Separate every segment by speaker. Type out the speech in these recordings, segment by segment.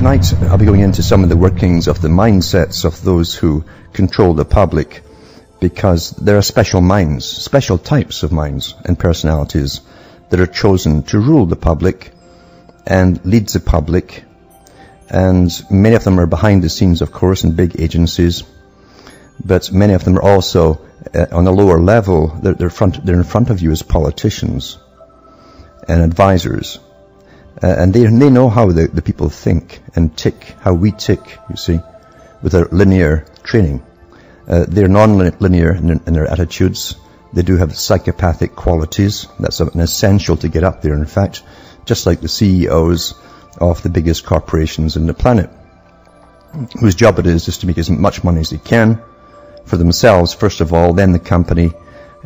Speaker 1: Tonight I'll be going into some of the workings of the mindsets of those who control the public, because there are special minds, special types of minds and personalities that are chosen to rule the public and lead the public. And many of them are behind the scenes, of course, in big agencies, but many of them are also on a lower level. They're in front of you as politicians and advisors. And they know how the people think and tick, how we tick, you see, with their linear training. They're non-linear in their attitudes. They do have psychopathic qualities. That's an essential to get up there, in fact, just like the CEOs of the biggest corporations in the planet, whose job it is just to make as much money as they can for themselves, first of all, then the company,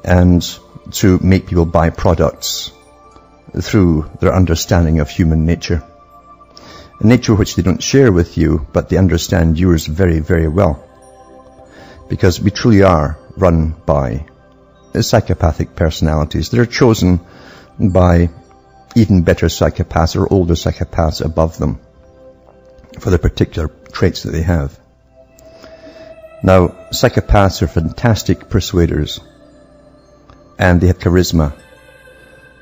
Speaker 1: and to make people buy products through their understanding of human nature. A nature which they don't share with you, but they understand yours very, very well. Because we truly are run by psychopathic personalities that are chosen by even better psychopaths or older psychopaths above them for the particular traits that they have. Now, psychopaths are fantastic persuaders, and they have charisma,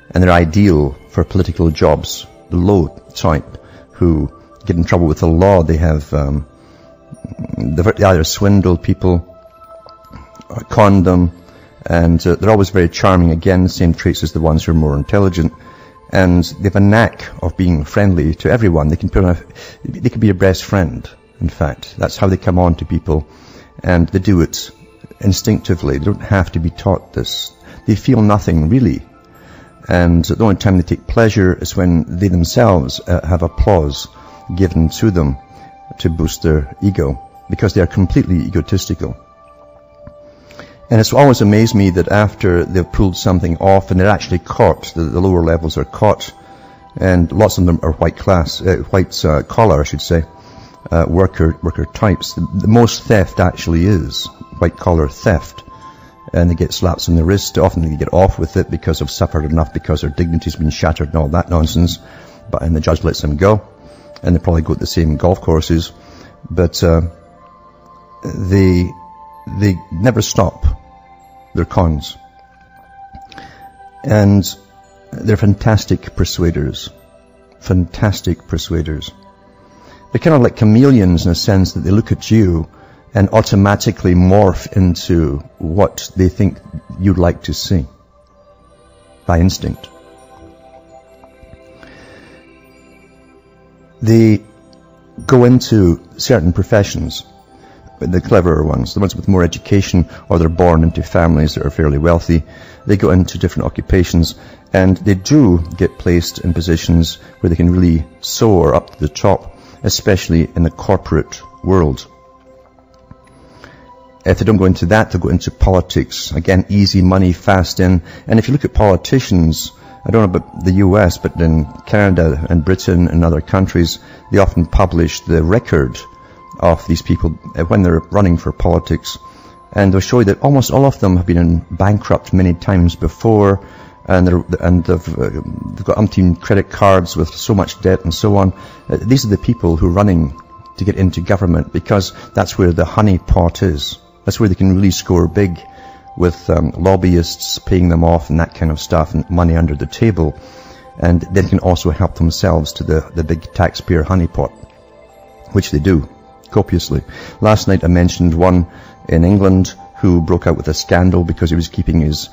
Speaker 1: and they're ideal for political jobs. The low type who get in trouble with the law, they either swindle people or con them, and they're always very charming. Again, the same traits as the ones who are more intelligent, and they have a knack of being friendly to everyone. They can be your best friend, in fact. That's how they come on to people, and they do it instinctively. They don't have to be taught this. They feel nothing, really. And the only time they take pleasure is when they themselves have applause given to them to boost their ego, because they are completely egotistical. And it's always amazed me that after they've pulled something off and they're actually caught, the lower levels are caught, and lots of them are white collar, I should say, worker types. The most theft actually is white collar theft. And they get slaps on the wrist. Often they get off with it because they've suffered enough, because their dignity's been shattered and all that nonsense. And the judge lets them go. And they probably go to the same golf courses. But they never stop their cons. And they're fantastic persuaders. Fantastic persuaders. They're kind of like chameleons in a sense that they look at you and automatically morph into what they think you'd like to see by instinct. They go into certain professions, the cleverer ones, the ones with more education, or they're born into families that are fairly wealthy. They go into different occupations, and they do get placed in positions where they can really soar up to the top, especially in the corporate world. If they don't go into that, they'll go into politics. Again, easy money, fast in. And if you look at politicians, I don't know about the US, but in Canada and Britain and other countries, they often publish the record of these people when they're running for politics. And they'll show you that almost all of them have been in bankrupt many times before, and they've got umpteen credit cards with so much debt and so on. These are the people who are running to get into government, because that's where the honey pot is. That's where they can really score big with lobbyists paying them off and that kind of stuff, and money under the table. And they can also help themselves to the big taxpayer honeypot, which they do copiously. Last night I mentioned one in England who broke out with a scandal because he was keeping his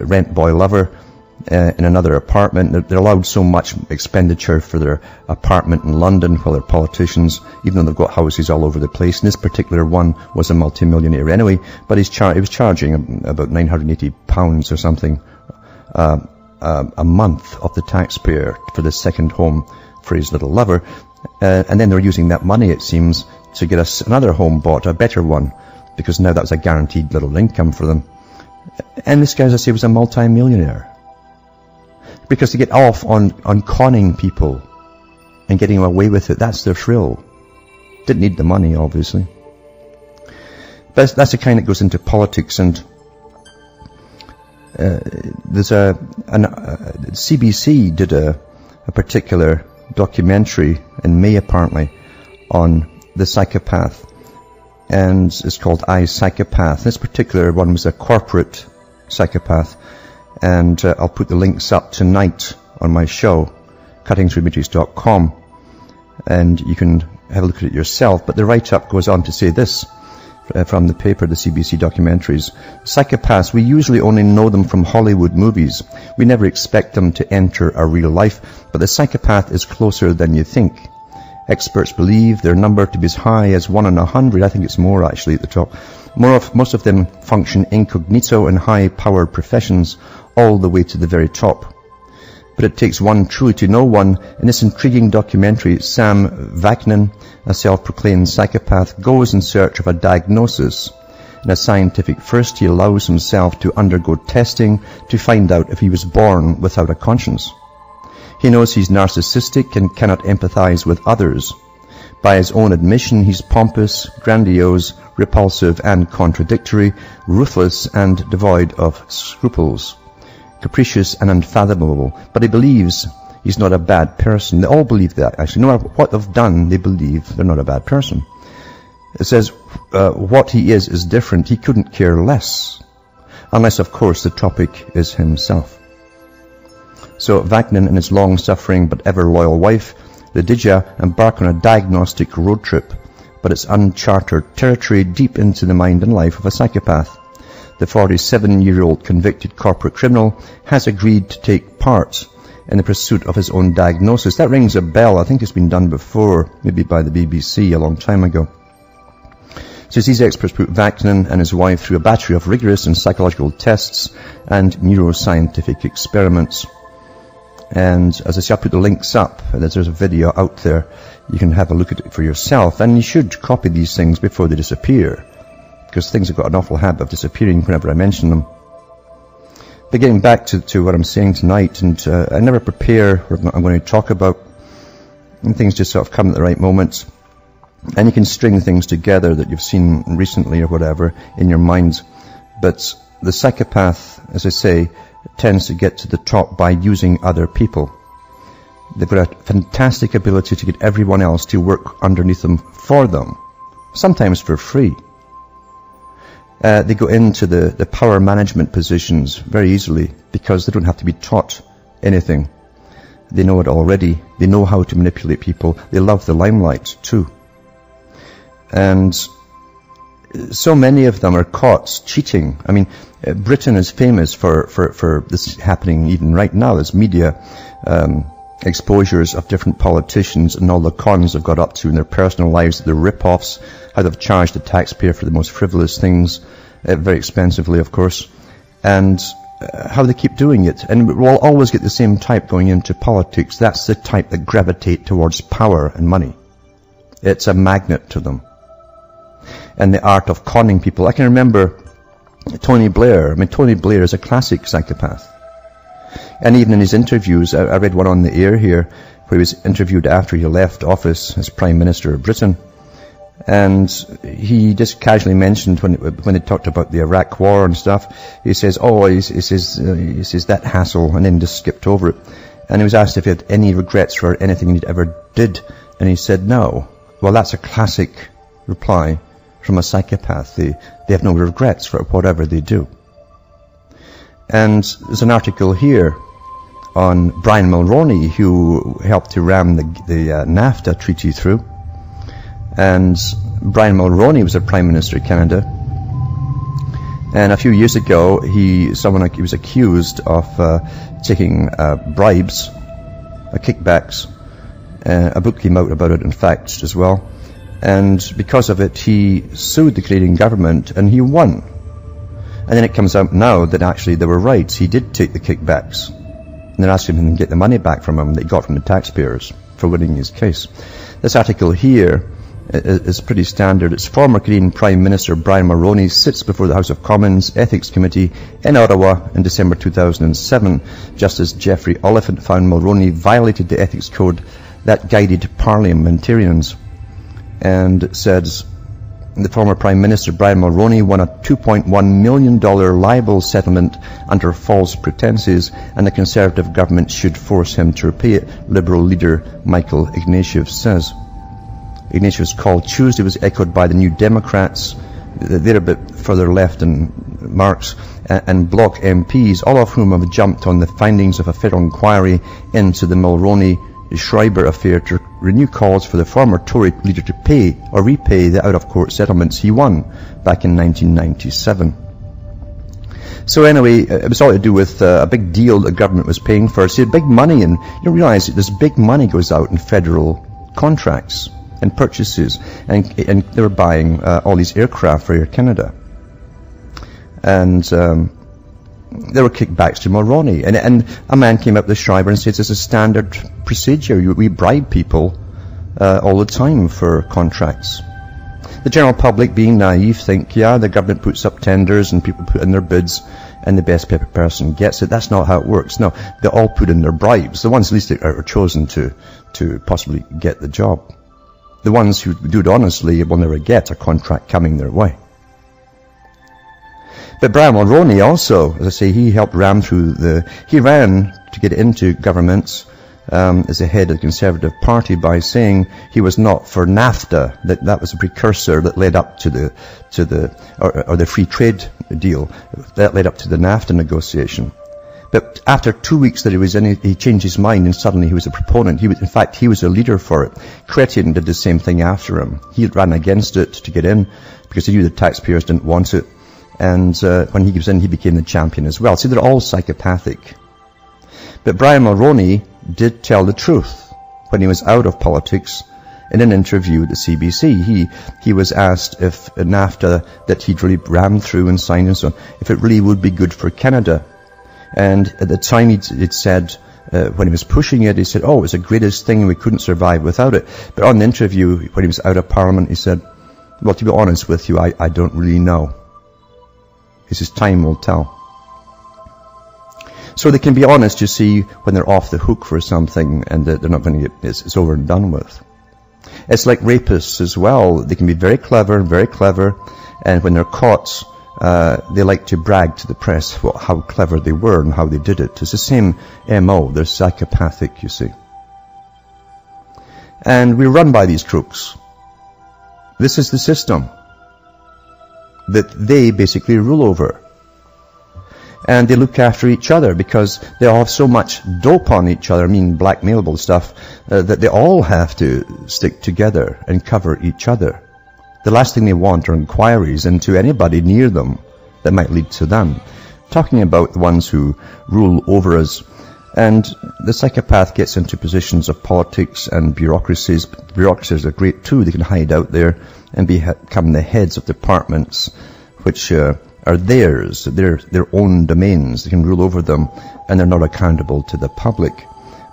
Speaker 1: rent boy lover in another apartment. They're allowed so much expenditure for their apartment in London while they're politicians, even though they've got houses all over the place. And this particular one was a multimillionaire anyway, but he was charging about £980 or something a month of the taxpayer for the second home for his little lover. And then they're using that money, it seems, to get us another home bought, a better one, because now that was a guaranteed little income for them. And this guy, as I say, was a multi-millionaire. Because they get off on conning people and getting away with it. That's their thrill. Didn't need the money, obviously. But that's the kind that goes into politics. And there's CBC did a particular documentary in May apparently, on the psychopath. And it's called I, Psychopath. This particular one was a corporate psychopath. And I'll put the links up tonight on my show, cuttingthroughmatrix.com. And you can have a look at it yourself. But the write-up goes on to say this, from the paper, the CBC documentaries. Psychopaths, we usually only know them from Hollywood movies. We never expect them to enter our real life, but the psychopath is closer than you think. Experts believe their number to be as high as 1 in 100. I think it's more actually at the top. Most of them function incognito in high-powered professions all the way to the very top. But it takes one truly to know one. In this intriguing documentary, Sam Vaknin, a self-proclaimed psychopath, goes in search of a diagnosis. In a scientific first, he allows himself to undergo testing to find out if he was born without a conscience. He knows he's narcissistic and cannot empathize with others. By his own admission, he's pompous, grandiose, repulsive and contradictory, ruthless and devoid of scruples, capricious and unfathomable. But he believes he's not a bad person. They all believe that, actually. No matter what they've done, they believe they're not a bad person. It says what he is different. He couldn't care less. Unless, of course, the topic is himself. So Vaknin and his long-suffering but ever-loyal wife, Lydia, embark on a diagnostic road trip. But it's uncharted territory deep into the mind and life of a psychopath. The 47-year-old convicted corporate criminal has agreed to take part in the pursuit of his own diagnosis. That rings a bell. I think it's been done before, maybe by the BBC a long time ago. So these experts put Vaknin and his wife through a battery of rigorous and psychological tests and neuroscientific experiments. And as I say, I'll put the links up. There's a video out there. You can have a look at it for yourself. And you should copy these things before they disappear, because things have got an awful habit of disappearing whenever I mention them. But getting back to what I'm saying tonight, and I never prepare what I'm going to talk about, and things just sort of come at the right moments. And you can string things together that you've seen recently or whatever in your minds. But the psychopath, as I say, tends to get to the top by using other people. They've got a fantastic ability to get everyone else to work underneath them for them, sometimes for free. They go into the power management positions very easily because they don't have to be taught anything. They know it already. They know how to manipulate people. They love the limelight too. And so many of them are caught cheating. I mean, Britain is famous for this happening even right now. There's media exposures of different politicians and all the cons they've got up to in their personal lives, their rip-offs, how they've charged the taxpayer for the most frivolous things, very expensively, of course, and how they keep doing it. And we'll always get the same type going into politics. That's the type that gravitate towards power and money. It's a magnet to them. And the art of conning people. I can remember Tony Blair. I mean, Tony Blair is a classic psychopath. And even in his interviews, I read one on the air here, where he was interviewed after he left office as Prime Minister of Britain. And he just casually mentioned when they talked about the Iraq War and stuff, he says, he says that hassle, and then just skipped over it. And he was asked if he had any regrets for anything he ever did, and he said no. Well, that's a classic reply from a psychopath. They have no regrets for whatever they do. And there's an article here on Brian Mulroney, who helped to ram the NAFTA treaty through. And Brian Mulroney was a Prime Minister of Canada. And a few years ago, he was accused of taking bribes, kickbacks. A book came out about it, in fact, as well. And because of it, he sued the Canadian government, and he won. And then it comes out now that actually they were right. He did take the kickbacks. And they're asking him to get the money back from him that he got from the taxpayers for winning his case. This article here is pretty standard. It's former Canadian Prime Minister Brian Mulroney sits before the House of Commons Ethics Committee in Ottawa in December 2007. Justice Jeffrey Oliphant found Mulroney violated the ethics code that guided parliamentarians, and says The former Prime Minister Brian Mulroney won a $2.1 million libel settlement under false pretenses, and the Conservative government should force him to repay it, Liberal leader Michael Ignatieff says. Ignatieff's call Tuesday was echoed by the New Democrats. They're a bit further left than Marx, and Bloc MPs, all of whom have jumped on the findings of a federal inquiry into the Mulroney-Schreiber affair to renew calls for the former Tory leader to pay or repay the out-of-court settlements he won back in 1997. So anyway, it was all to do with a big deal the government was paying for. See, big money, and you realize that this big money goes out in federal contracts and purchases, and they were buying all these aircraft for Air Canada. And there were kickbacks to Mulroney. And a man came up to Schreiber and says, it's a standard procedure. We bribe people all the time for contracts. The general public, being naive, think, yeah, the government puts up tenders and people put in their bids and the best person gets it. That's not how it works. No, they all put in their bribes. The ones at least are chosen to possibly get the job. The ones who do it honestly will never get a contract coming their way. But Brian Mulroney also, as I say, he helped ram through he ran to get into government as the head of the Conservative Party by saying he was not for NAFTA, that was a precursor that led up to the free trade deal, that led up to the NAFTA negotiation. But after 2 weeks that he was in, he changed his mind and suddenly he was a proponent. In fact, he was a leader for it. Chrétien did the same thing after him. He ran against it to get in because he knew the taxpayers didn't want it. And when he was in, he became the champion as well. See, they're all psychopathic. But Brian Mulroney did tell the truth when he was out of politics. In an interview at the CBC, he was asked if NAFTA that he'd really rammed through and signed and so on, if it really would be good for Canada. And at the time he'd said, when he was pushing it, he said, oh, it was the greatest thing, we couldn't survive without it. But on the interview, when he was out of Parliament, he said, well, to be honest with you, I don't really know. He says, time will tell. So they can be honest, you see, when they're off the hook for something and they're not going to get, it's over and done with. It's like rapists as well. They can be very clever, and when they're caught, they like to brag to the press how clever they were and how they did it. It's the same MO. They're psychopathic, you see. And we run by these crooks. This is the system that they basically rule over. And they look after each other because they all have so much dope on each other, blackmailable stuff, that they all have to stick together and cover each other. The last thing they want are inquiries into anybody near them that might lead to them. Talking about the ones who rule over us. And the psychopath gets into positions of politics and bureaucracies. Bureaucracies are great too. They can hide out there and become the heads of departments which are theirs, their own domains. They can rule over them and they're not accountable to the public.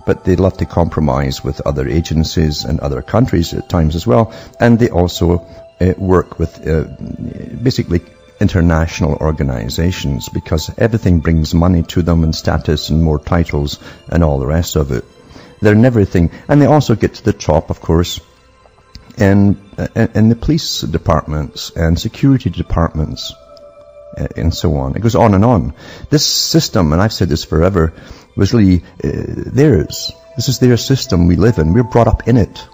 Speaker 1: But they love to compromise with other agencies and other countries at times as well. And they also work with basically international organizations because everything brings money to them and status and more titles and all the rest of it. They're in everything. And they also get to the top, of course, in the police departments and security departments and so on. It goes on and on. This system, and I've said this forever, was really theirs. This is their system we live in. We're brought up in it.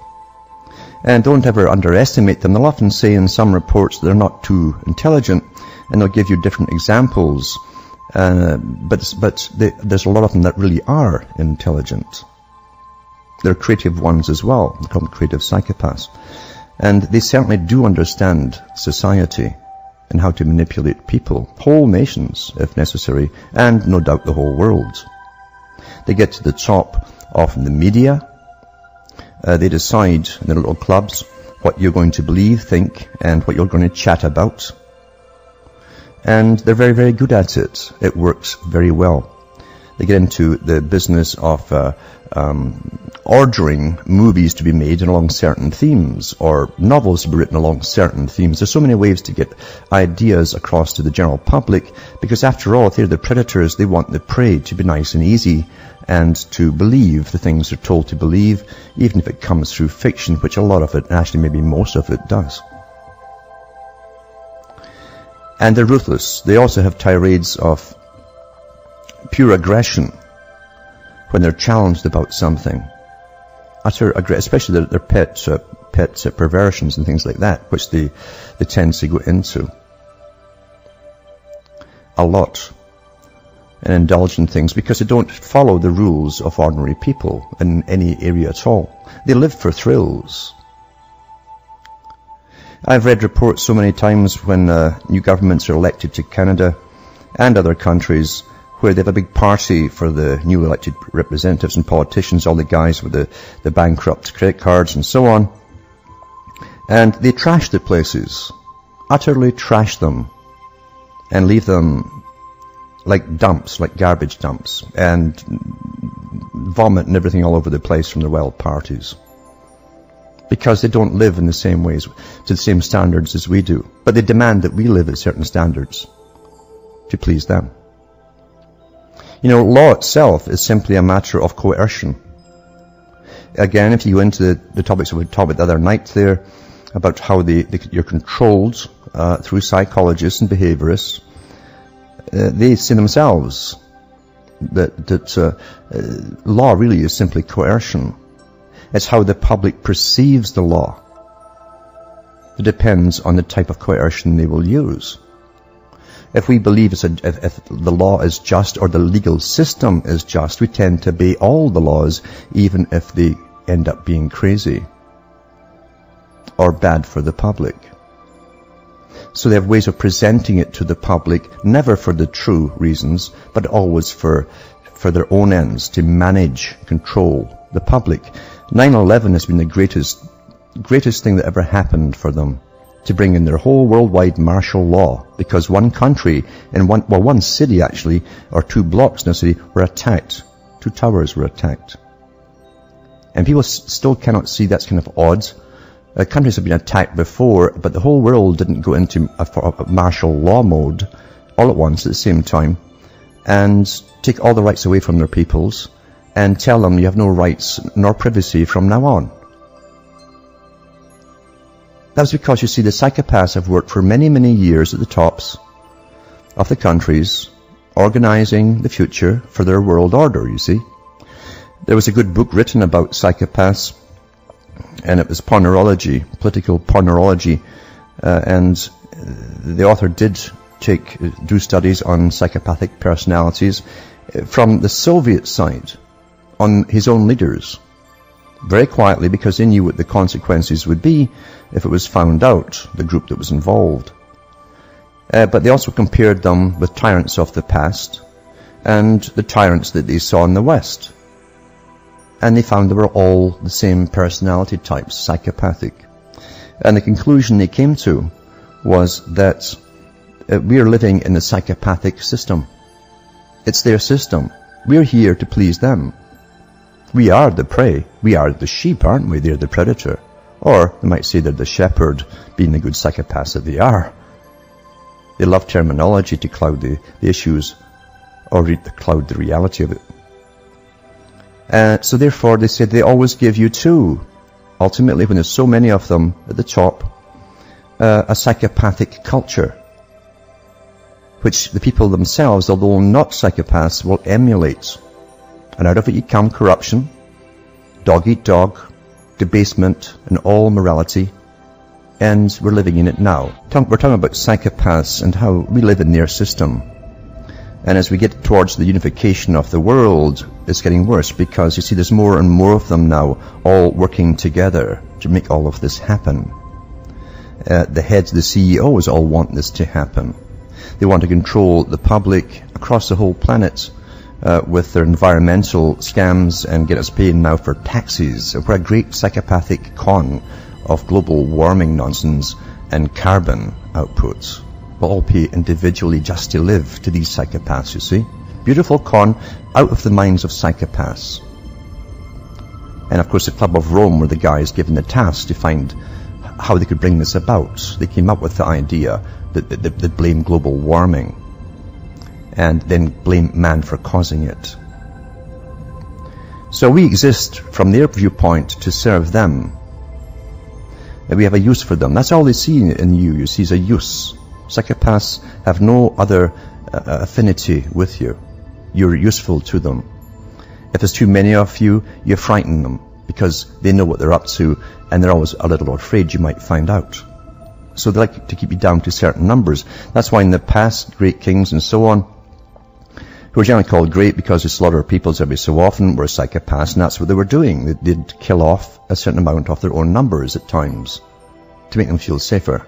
Speaker 1: And don't ever underestimate them. They'll often say in some reports they're not too intelligent, and they'll give you different examples. But there's a lot of them that really are intelligent. They're creative ones as well. They're called creative psychopaths. And they certainly do understand society and how to manipulate people, whole nations if necessary, and no doubt the whole world. They get to the top of the media. They decide in their little clubs what you're going to believe, think, and what you're going to chat about. And they're very, very good at it. It works very well. They get into the business of ordering movies to be made along certain themes, or novels to be written along certain themes. There's so many ways to get ideas across to the general public, because after all, if they're the predators, they want the prey to be nice and easy, and to believe the things they're told to believe, even if it comes through fiction, which a lot of it, actually maybe most of it, does. And they're ruthless. They also have tirades of pure aggression when they're challenged about something. Utter aggression, especially their pet perversions and things like that, which they tend to go into a lot and indulge in things because they don't follow the rules of ordinary people in any area at all. They live for thrills. I've read reports so many times when new governments are elected to Canada and other countries where they have a big party for the new elected representatives and politicians, all the guys with the bankrupt credit cards and so on. And they trash the places, utterly trash them, and leave them like dumps, like garbage dumps, and vomit and everything all over the place from their wild parties. Because they don't live in the same ways, to the same standards as we do. But they demand that we live at certain standards to please them. You know, law itself is simply a matter of coercion. Again, if you go into the topics that we talked about the other night there, about how you're controlled through psychologists and behaviorists, they see themselves that law really is simply coercion. It's how the public perceives the law. It depends on the type of coercion they will use. If we believe if the law is just or the legal system is just, we tend to obey all the laws, even if they end up being crazy or bad for the public. So they have ways of presenting it to the public, never for the true reasons, but always for their own ends, to manage, control the public. 9/11 has been the greatest thing that ever happened for them, to bring in their whole worldwide martial law, because one country, in one city actually, or 2 blocks in a city, were attacked. 2 towers were attacked. And people still cannot see that's kind of odd. Countries have been attacked before, but the whole world didn't go into a martial law mode all at once at the same time and take all the rights away from their peoples and tell them you have no rights nor privacy from now on. That's because, you see, the psychopaths have worked for many, many years at the tops of the countries, organizing the future for their world order, you see. There was a good book written about psychopaths, and it was pornorology, political pornorology, and the author did do studies on psychopathic personalities from the Soviet side, on his own leaders, very quietly, because they knew what the consequences would be if it was found out, the group that was involved. But they also compared them with tyrants of the past and the tyrants that they saw in the West. And they found they were all the same personality types, psychopathic. And the conclusion they came to was that we are living in a psychopathic system. It's their system. We're here to please them. We are the prey. We are the sheep, aren't we? They're the predator. Or they might say they're the shepherd, being the good psychopaths that they are. They love terminology to cloud the issues, or cloud the reality of it. So therefore, they said they always give you 2. Ultimately, when there's so many of them at the top, a psychopathic culture, which the people themselves, although not psychopaths, will emulate. And out of it you come corruption, dog eat dog, debasement, and all morality. And we're living in it now. We're talking about psychopaths and how we live in their system. And as we get towards the unification of the world, it's getting worse, because you see there's more and more of them now, all working together to make all of this happen. The heads, the CEOs all want this to happen. They want to control the public across the whole planet with their environmental scams and get us paying now for taxes. We're a great psychopathic con of global warming nonsense and carbon outputs. We'll all pay individually just to live to these psychopaths, you see. Beautiful con out of the minds of psychopaths. And of course the Club of Rome were the guys given the task to find how they could bring this about. They came up with the idea that they blame global warming and then blame man for causing it. So we exist from their viewpoint to serve them. And we have a use for them. That's all they see in you see, is a use. Psychopaths have no other affinity with you. You're useful to them. If there's too many of you, you frighten them because they know what they're up to and they're always a little afraid you might find out. So they like to keep you down to certain numbers. That's why in the past, great kings and so on, who were generally called great because they slaughtered peoples every so often, were psychopaths, and that's what they were doing. They'd kill off a certain amount of their own numbers at times to make them feel safer.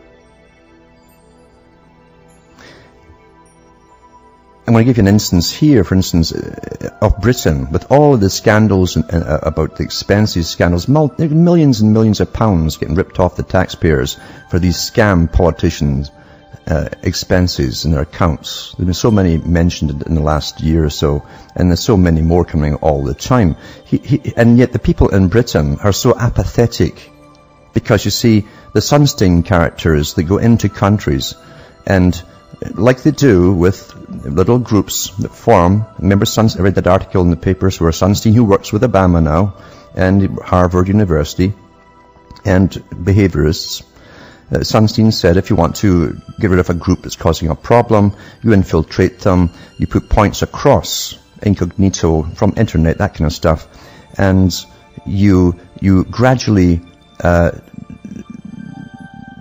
Speaker 1: I'm going to give you an instance here, for instance, of Britain, with all of the scandals about the expenses, scandals, millions and millions of pounds getting ripped off the taxpayers for these scam politicians' expenses in their accounts. There have been so many mentioned in the last year or so, and there's so many more coming all the time. And yet the people in Britain are so apathetic, because you see, the Sunstein characters that go into countries and like they do with little groups that form. Remember, I read that article in the papers where Sunstein, who works with Obama now, and Harvard University, and behaviorists, Sunstein said if you want to get rid of a group that's causing a problem, you infiltrate them, you put points across, incognito, from internet, that kind of stuff, and you gradually,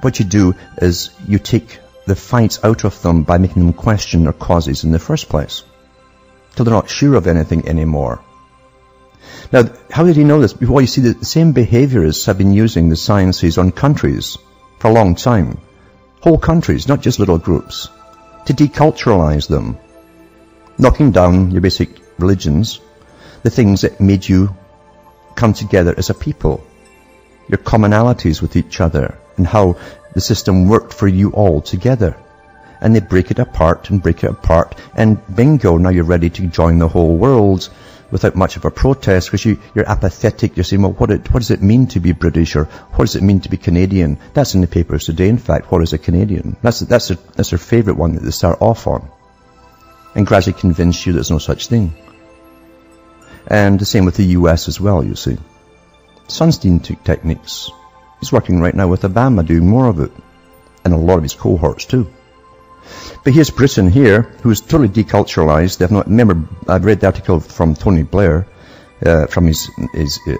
Speaker 1: what you do is you take the fights out of them by making them question their causes in the first place, till they're not sure of anything anymore. Now, how did he know this? Well, you see, the same behaviorists have been using the sciences on countries for a long time. Whole countries, not just little groups, to deculturalize them, knocking down your basic religions, the things that made you come together as a people, your commonalities with each other, and how the system worked for you all together. And they break it apart and break it apart, and bingo, now you're ready to join the whole world without much of a protest, because you're apathetic. You're saying, well, what does it mean to be British, or what does it mean to be Canadian? That's in the papers today, in fact. What is a Canadian? That's their favourite one that they start off on, and gradually convince you there's no such thing. And the same with the US as well, you see. Sunstein took techniques. He's working right now with Obama, doing more of it, and a lot of his cohorts too. But here's Britain here, who's totally deculturalized. Remember, I've read the article from Tony Blair, from his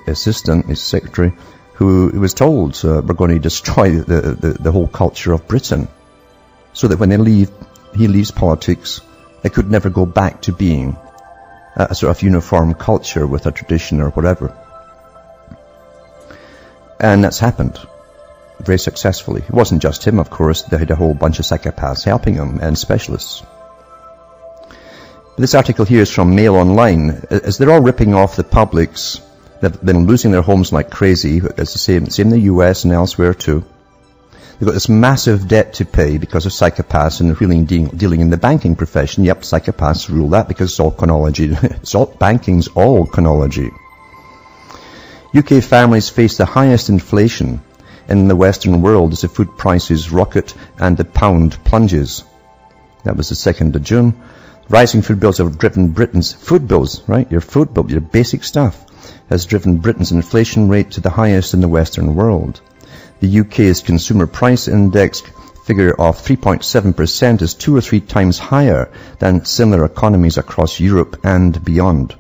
Speaker 1: assistant, his secretary, who was told, we're going to destroy the whole culture of Britain, so that when he leaves politics, it could never go back to being a sort of uniform culture with a tradition or whatever. And that's happened very successfully. It wasn't just him, of course. They had a whole bunch of psychopaths helping him, and specialists. But this article here is from Mail Online. As they're all ripping off the publics, they've been losing their homes like crazy. It's the same in the US and elsewhere too. They've got this massive debt to pay because of psychopaths and really dealing in the banking profession. Yep, psychopaths rule that because it's all chronology. Banking's all chronology. UK families face the highest inflation in the Western world as the food prices rocket and the pound plunges. That was the 2nd of June. Rising food bills have driven Britain's food bills, right? Your food bill, your basic stuff, has driven Britain's inflation rate to the highest in the Western world. The UK's consumer price index figure of 3.7% is 2 or 3 times higher than similar economies across Europe and beyond.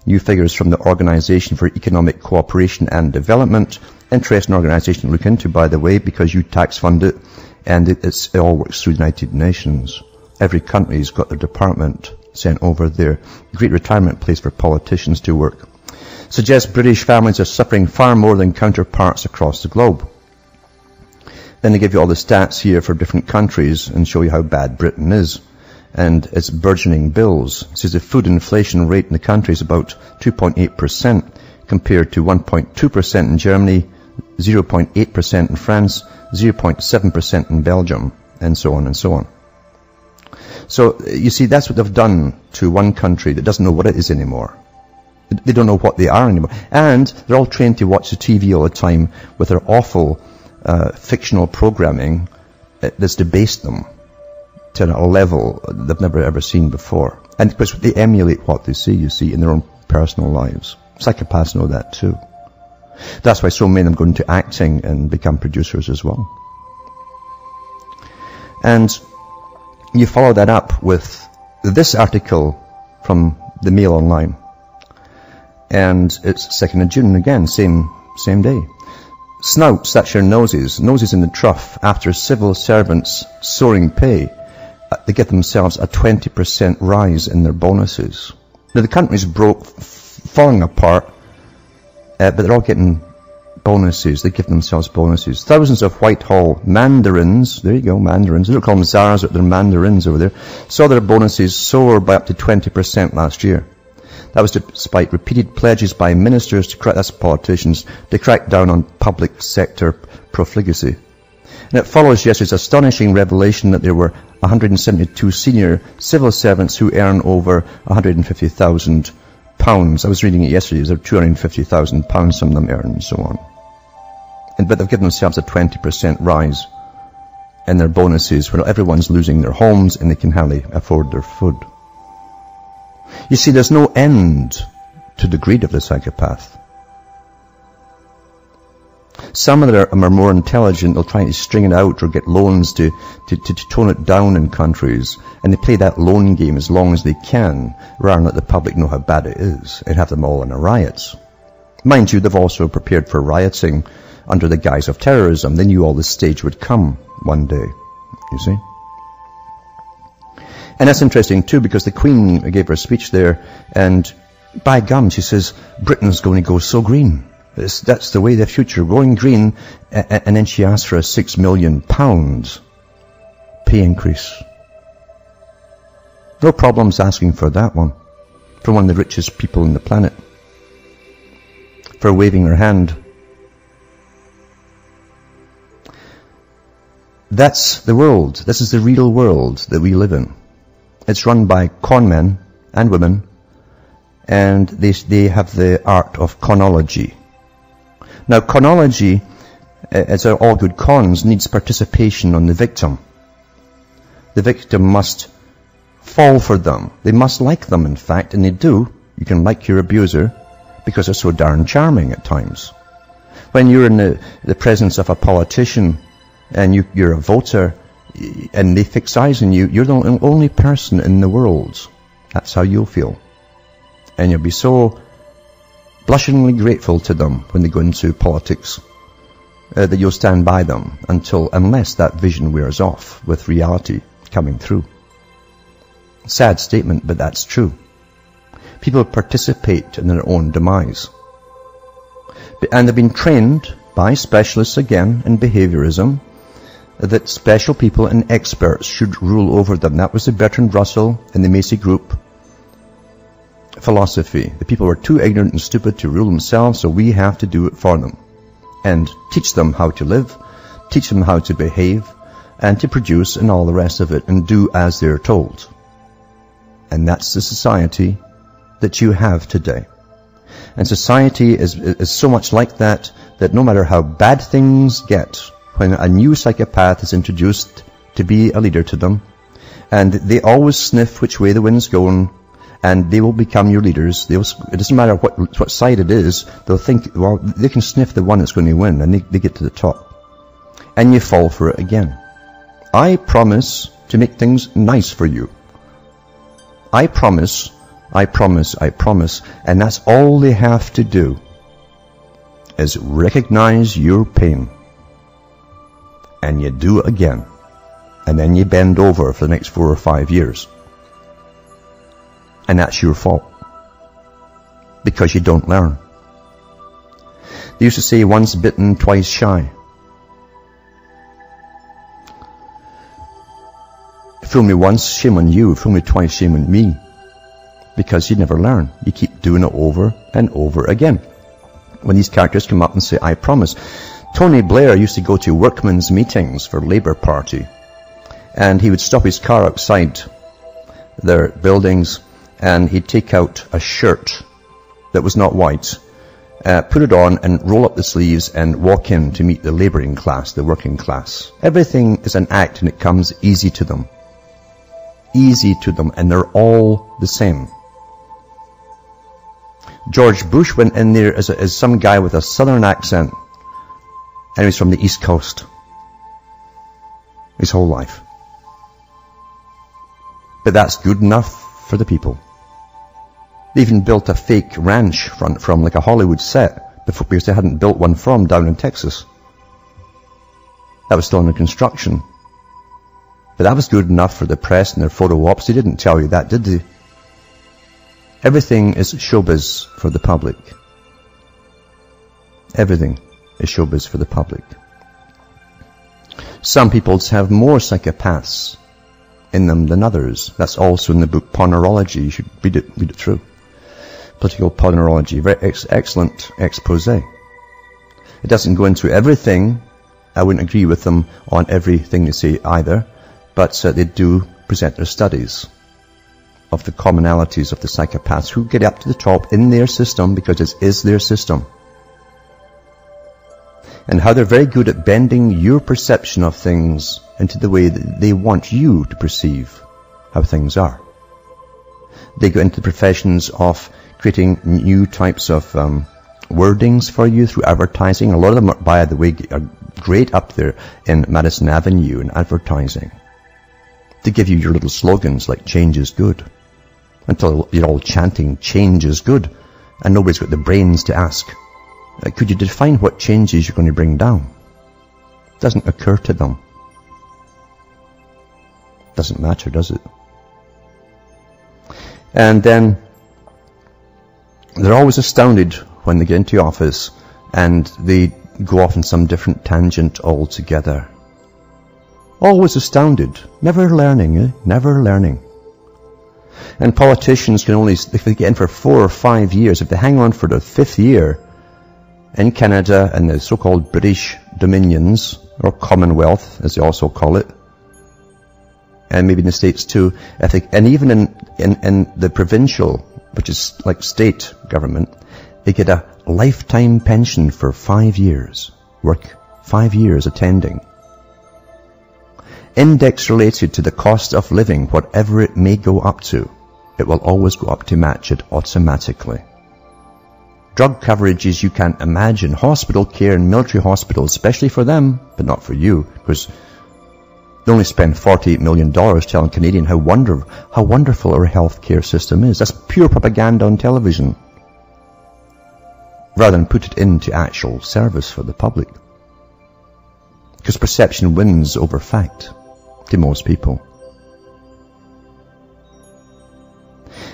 Speaker 1: New figures from the Organisation for Economic Cooperation and Development, interesting organisation to look into, by the way, because you tax fund it, and it all works through the United Nations. Every country's got their department sent over there. Great retirement place for politicians to work. Suggests British families are suffering far more than counterparts across the globe. Then they give you all the stats here for different countries and show you how bad Britain is. And its burgeoning bills. It says the food inflation rate in the country is about 2.8% compared to 1.2% in Germany, 0.8% in France, 0.7% in Belgium, and so on and so on. So you see, that's what they've done to one country that doesn't know what it is anymore. They don't know what they are anymore. And they're all trained to watch the TV all the time with their awful fictional programming that's debased them to a level they've never ever seen before. And because they emulate what they see, you see, in their own personal lives. Psychopaths know that too. That's why so many of them go into acting and become producers as well. And You follow that up with this article from the Mail Online. And it's 2nd of June again, same day. Snouts, that's your noses in the trough after civil servants soaring pay. They get themselves a 20% rise in their bonuses. Now the country's falling apart, but they're all getting bonuses. They give themselves bonuses. Thousands of Whitehall mandarins, there you go, mandarins. They don't call them czars, but they're mandarins over there, saw their bonuses soar by up to 20% last year. That was despite repeated pledges by ministers, that's politicians, to crack down on public sector profligacy. And it follows yesterday's astonishing revelation that there were 172 senior civil servants who earn over £150,000. I was reading it yesterday. There are £250,000 some of them earn and so on. But they've given themselves a 20% rise in their bonuses where everyone's losing their homes and they can hardly afford their food. You see, there's no end to the greed of the psychopath. Some of them are more intelligent. They'll try to string it out or get loans to tone it down in countries. And they play that loan game as long as they can, rather than let the public know how bad it is and have them all in a riot. Mind you, they've also prepared for rioting under the guise of terrorism. They knew all this stage would come one day, you see. And that's interesting too, because the Queen gave her speech there, and by gum, she says, Britain's going to go so green. That's the way the future, going green. And then she asked for a £6 million pay increase. No problems asking for that one from one of the richest people on the planet, for waving her hand. That's the world. This is the real world that we live in. It's run by con men and women, and they have the art of conology. Now, conology, as are all good cons, needs participation on the victim. The victim must fall for them. They must like them, in fact, and they do. You can like your abuser because they're so darn charming at times. When you're in the presence of a politician and you're a voter and they fix eyes on you, you're the only person in the world. That's how you'll feel. And you'll be so blushingly grateful to them when they go into politics that you'll stand by them unless that vision wears off with reality coming through. Sad statement, but that's true. People participate in their own demise. And they've been trained by specialists again in behaviorism that special people and experts should rule over them. That was the Bertrand Russell and the Macy Group philosophy. The people were too ignorant and stupid to rule themselves, so we have to do it for them. And teach them how to live, teach them how to behave, and to produce and all the rest of it, and do as they're told. And that's the society that you have today. And society is so much like that no matter how bad things get, when a new psychopath is introduced to be a leader to them, and they always sniff which way the wind's going, and they will become your leaders. It doesn't matter what side it is, they'll think, well, they can sniff the one that's going to win, and they get to the top. And you fall for it again. I promise to make things nice for you. I promise, and that's all they have to do, is recognize your pain. And you do it again. And then you bend over for the next 4 or 5 years. And that's your fault. Because you don't learn. They used to say, once bitten, twice shy. Fool me once, shame on you. Fool me twice, shame on me. Because you never learn. You keep doing it over and over again. When these characters come up and say, I promise. Tony Blair used to go to workmen's meetings for Labour Party. And he would stop his car outside their buildings, and he'd take out a shirt that was not white, put it on and roll up the sleeves and walk in to meet the labouring class, the working class. Everything is an act, and it comes easy to them. Easy to them, and they're all the same. George Bush went in there as some guy with a southern accent, and he was from the East Coast his whole life. But that's good enough for the people. They even built a fake ranch from like a Hollywood set because they hadn't built one from down in Texas. That was still under construction. But that was good enough for the press and their photo ops. They didn't tell you that, did they? Everything is showbiz for the public. Everything is showbiz for the public. Some people have more psychopaths in them than others. That's also in the book Ponerology. You should read it through. Political Ponerology. Very excellent expose. It doesn't go into everything. I wouldn't agree with them on everything they say either, but they do present their studies of the commonalities of the psychopaths who get up to the top in their system, because it is their system, and how they're very good at bending your perception of things into the way that they want you to perceive how things are. They go into the professions of creating new types of wordings for you through advertising. A lot of them, by the way, are great up there in Madison Avenue in advertising. To give you your little slogans like change is good. Until you're all chanting change is good, and nobody's got the brains to ask, could you define what changes you're going to bring down? Doesn't occur to them. Doesn't matter, does it? And then they're always astounded when they get into office and they go off on some different tangent altogether. Always astounded. Never learning, Never learning. And politicians can only, if they get in for 4 or 5 years, if they hang on for the 5th year in Canada and the so-called British Dominions, or Commonwealth, as they also call it, and maybe in the States too, and even in the provincial, which is like state government, they get a lifetime pension for 5 years. Work 5 years attending. Index related to the cost of living, whatever it may go up to, it will always go up to match it automatically. Drug coverages you can't imagine. Hospital care in military hospitals, especially for them, but not for you, because they only spend $48 million telling Canadian how wonderful our healthcare system is. That's pure propaganda on television, rather than put it into actual service for the public. Because perception wins over fact to most people.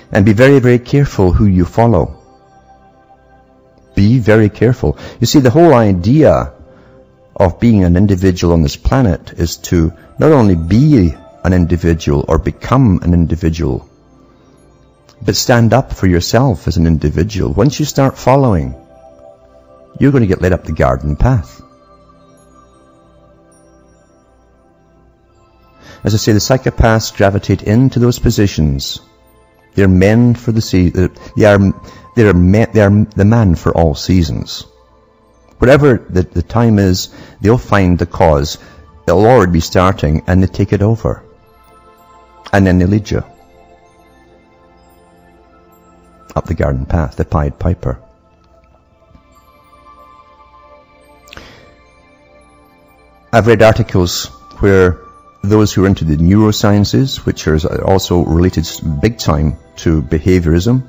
Speaker 1: And be very, very careful who you follow. Be very careful. You see, the whole idea of being an individual on this planet is to not only be an individual or become an individual, but stand up for yourself as an individual. Once you start following, you're going to get led up the garden path. As I say, the psychopaths gravitate into those positions. They're men for the season. They are the man for all seasons. Whatever the time is, they'll find the cause. They'll already be starting, and they take it over. And then they lead you up the garden path, the Pied Piper. I've read articles where those who are into the neurosciences, which are also related big time to behaviorism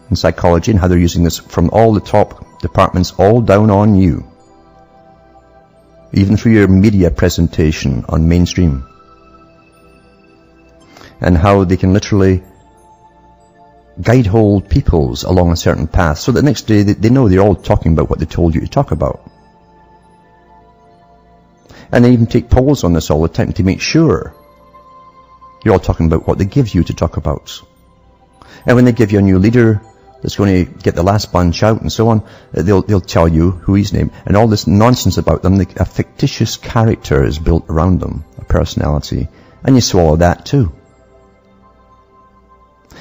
Speaker 1: and psychology, and how they're using this from all the top departments all down on you, even through your media presentation on mainstream, and how they can literally guide hold peoples along a certain path so that next day they know they're all talking about what they told you to talk about. And they even take polls on this all the time to make sure you're all talking about what they give you to talk about. And when they give you a new leader that's going to get the last bunch out and so on, they'll tell you who he's named. And all this nonsense about them, a fictitious character is built around them, a personality. And you swallow that too.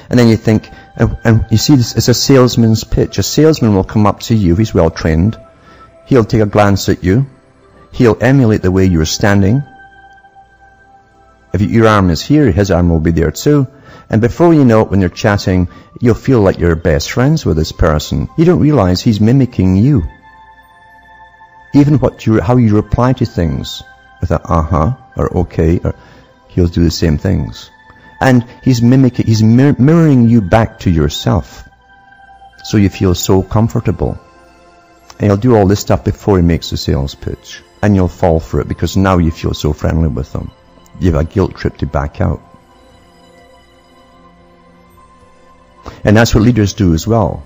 Speaker 1: And then you think, and you see this as a salesman's pitch. A salesman will come up to you, he's well trained. He'll take a glance at you. He'll emulate the way you're standing. If your arm is here, his arm will be there too. And before you know it, when you're chatting, you'll feel like you're best friends with this person. You don't realize he's mimicking you. Even how you reply to things with a uh-huh or okay, or he'll do the same things. And he's mimicking, he's mirroring you back to yourself. So you feel so comfortable. And he'll do all this stuff before he makes the sales pitch. And you'll fall for it because now you feel so friendly with them. You have a guilt trip to back out. And that's what leaders do as well.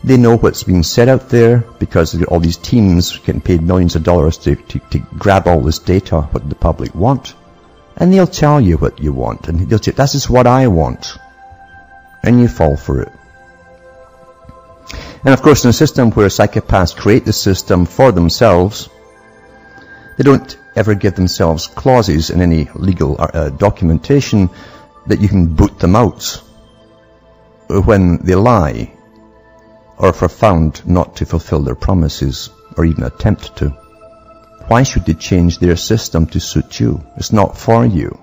Speaker 1: They know what's being said out there because they've got all these teams getting paid millions of dollars to grab all this data, what the public want. And they'll tell you what you want. And they'll say, this is what I want. And you fall for it. And of course, in a system where psychopaths create the system for themselves, they don't ever give themselves clauses in any legal documentation that you can boot them out when they lie or if are found not to fulfill their promises or even attempt to. Why should they change their system to suit you? It's not for you.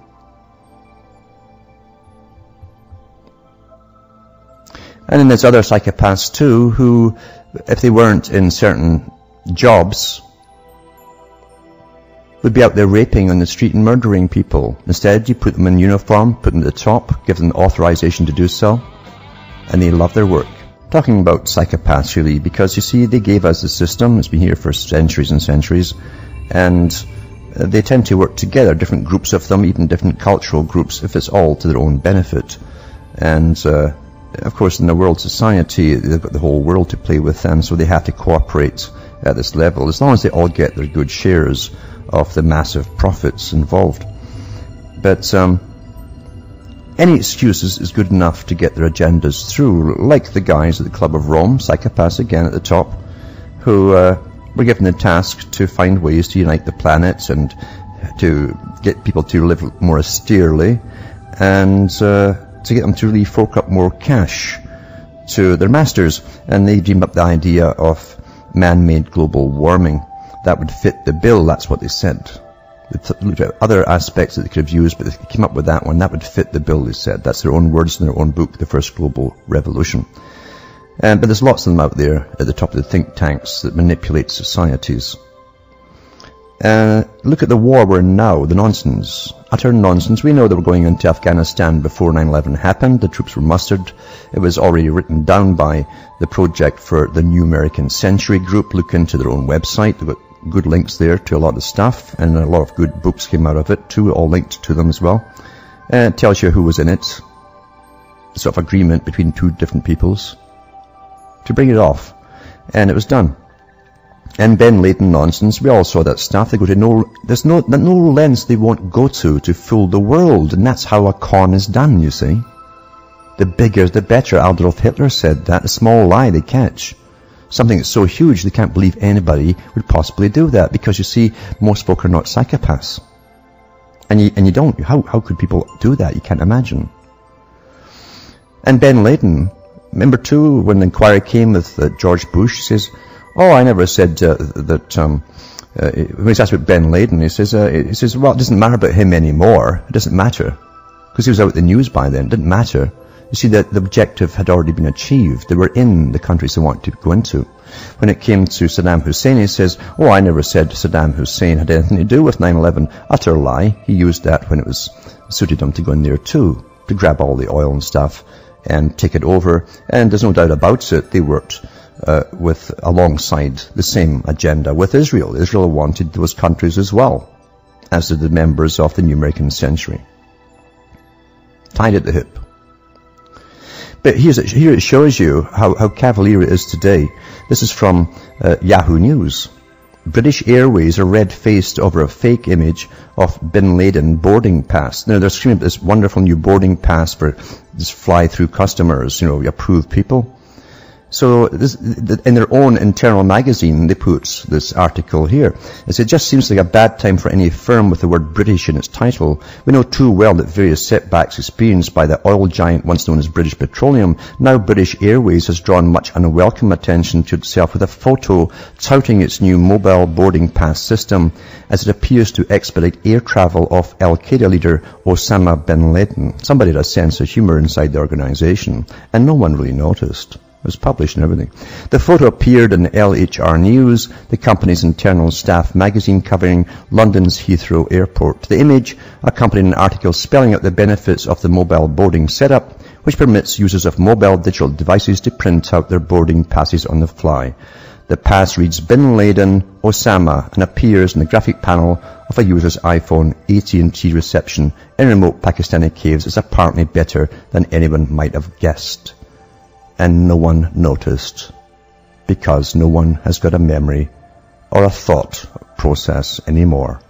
Speaker 1: And then there's other psychopaths too who, if they weren't in certain jobs, would be out there raping on the street and murdering people. Instead, you put them in uniform, put them at the top, give them authorization to do so, and they love their work. Talking about psychopaths really, because you see, they gave us the system. It's been here for centuries and centuries, and they tend to work together, different groups of them, even different cultural groups, if it's all to their own benefit. And of course, in the world society, they've got the whole world to play with them, so they have to cooperate at this level, as long as they all get their good shares of the massive profits involved. But any excuse is good enough to get their agendas through, like the guys at the Club of Rome, psychopaths again at the top, who were given the task to find ways to unite the planets and to get people to live more austerely, and to get them to really fork up more cash to their masters. And they dreamed up the idea of man-made global warming. That would fit the bill, that's what they said. They looked at other aspects that they could have used, but they came up with that one. That would fit the bill, they said. That's their own words in their own book, The First Global Revolution. But there's lots of them out there at the top of the think tanks that manipulate societies. Look at the war we're in now, the nonsense. Utter nonsense. We know that we're going into Afghanistan before 9/11 happened. The troops were mustered. It was already written down by the project for the New American Century group. Look into their own website. They've got good links there to a lot of stuff, and a lot of good books came out of it too, all linked to them as well. It tells you who was in it. Sort of agreement between two different peoples to bring it off. And it was done. And Ben Laden nonsense, we all saw that stuff. They go to there's no lengths they won't go to fool the world. And that's how a con is done, you see. The bigger, the better. Adolf Hitler said that. A small lie they catch. Something that's so huge they can't believe anybody would possibly do that. Because you see, most folk are not psychopaths. And you don't. How could people do that? You can't imagine. And Ben Laden, remember too, when the inquiry came with George Bush, he says, oh, I never said that, when he's asked about Ben Laden, he says, well, it doesn't matter about him anymore. It doesn't matter. Because he was out in the news by then. It didn't matter. You see, that the objective had already been achieved. They were in the countries they wanted to go into. When it came to Saddam Hussein, he says, oh, I never said Saddam Hussein had anything to do with 9/11. Utter lie. He used that when it was suited him to go in there too, to grab all the oil and stuff and take it over. And there's no doubt about it, they worked alongside the same agenda with Israel. Israel wanted those countries as well, as did the members of the New American Century. Tied at the hip. But here it shows you how cavalier it is today. This is from Yahoo News. British Airways are red-faced over a fake image of Bin Laden boarding pass. Now they're screaming about this wonderful new boarding pass for this fly-through customers, approved people. So in their own internal magazine, they put this article here. It says, it just seems like a bad time for any firm with the word British in its title. We know too well that various setbacks experienced by the oil giant once known as British Petroleum, now British Airways, has drawn much unwelcome attention to itself with a photo touting its new mobile boarding pass system as it appears to expedite air travel of Al-Qaeda leader Osama bin Laden. Somebody had a sense of humor inside the organization, and no one really noticed. It was published and everything. The photo appeared in LHR News, the company's internal staff magazine covering London's Heathrow Airport. The image accompanied an article spelling out the benefits of the mobile boarding setup, which permits users of mobile digital devices to print out their boarding passes on the fly. The pass reads Bin Laden, Osama, and appears in the graphic panel of a user's iPhone. AT&T reception in remote Pakistani caves is apparently better than anyone might have guessed. And no one noticed, because no one has got a memory or a thought process anymore.